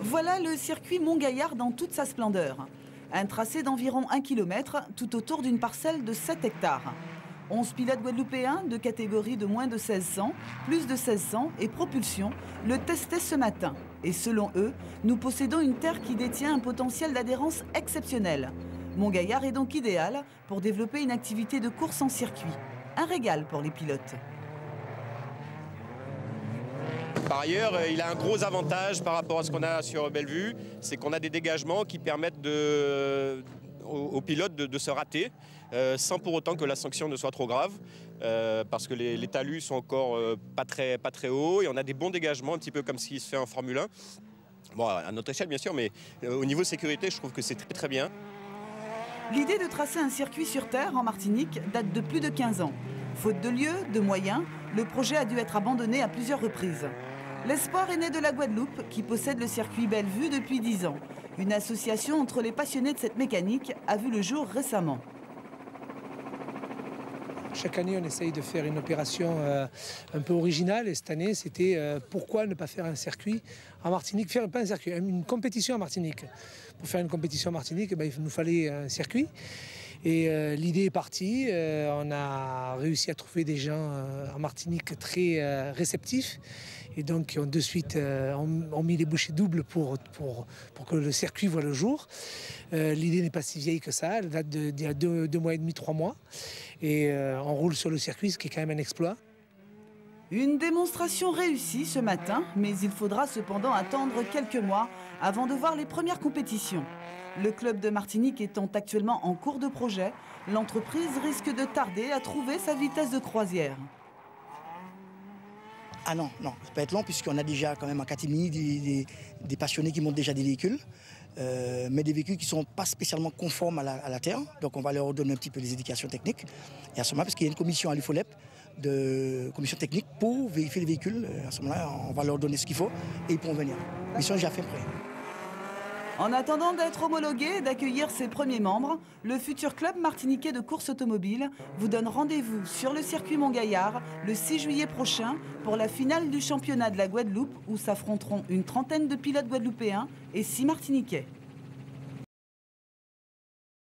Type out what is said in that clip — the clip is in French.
Voilà le circuit Montgaillard dans toute sa splendeur. Un tracé d'environ 1 km tout autour d'une parcelle de 7 hectares. 11 pilotes guadeloupéens de catégorie de moins de 1600, plus de 1600 et propulsion le testaient ce matin. Et selon eux, nous possédons une terre qui détient un potentiel d'adhérence exceptionnel. Montgaillard est donc idéal pour développer une activité de course en circuit. Un régal pour les pilotes. Par ailleurs, il a un gros avantage par rapport à ce qu'on a sur Bellevue, c'est qu'on a des dégagements qui permettent aux pilotes de se rater sans pour autant que la sanction ne soit trop grave, parce que les talus sont encore pas très hauts et on a des bons dégagements, un petit peu comme ce qui se fait en Formule 1. Bon, à notre échelle bien sûr, mais au niveau sécurité, je trouve que c'est très bien. L'idée de tracer un circuit sur terre en Martinique date de plus de 15 ans. Faute de lieu, de moyens, le projet a dû être abandonné à plusieurs reprises. L'espoir est né de la Guadeloupe, qui possède le circuit Bellevue depuis 10 ans. Une association entre les passionnés de cette mécanique a vu le jour récemment. Chaque année, on essaye de faire une opération un peu originale. Et cette année, c'était pourquoi ne pas faire un circuit en Martinique, pas un circuit, une compétition en Martinique. Pour faire une compétition en Martinique, il nous fallait un circuit. Et l'idée est partie. On a réussi à trouver des gens en Martinique très réceptifs. Et donc, qui ont de suite ont mis les bouchées doubles pour que le circuit voit le jour. L'idée n'est pas si vieille que ça. Elle date d'il y a 2 mois et demi, 3 mois. Et on roule sur le circuit, ce qui est quand même un exploit. Une démonstration réussie ce matin, mais il faudra cependant attendre quelques mois avant de voir les premières compétitions. Le club de Martinique étant actuellement en cours de projet, l'entreprise risque de tarder à trouver sa vitesse de croisière. Ah non, ça peut être long puisqu'on a déjà quand même en catimini des passionnés qui montent déjà des véhicules, mais des véhicules qui ne sont pas spécialement conformes à la terre. Donc on va leur donner un petit peu les indications techniques. Et à ce moment-là, parce qu'il y a une commission à l'UFOLEP, commission technique pour vérifier les véhicules, à ce moment-là, on va leur donner ce qu'il faut et ils pourront venir. Ils sont déjà fait prêts. En attendant d'être homologué et d'accueillir ses premiers membres, le futur club martiniquais de course automobile vous donne rendez-vous sur le circuit Montgaillard le 6 juillet prochain pour la finale du championnat de la Guadeloupe où s'affronteront une trentaine de pilotes guadeloupéens et 6 martiniquais.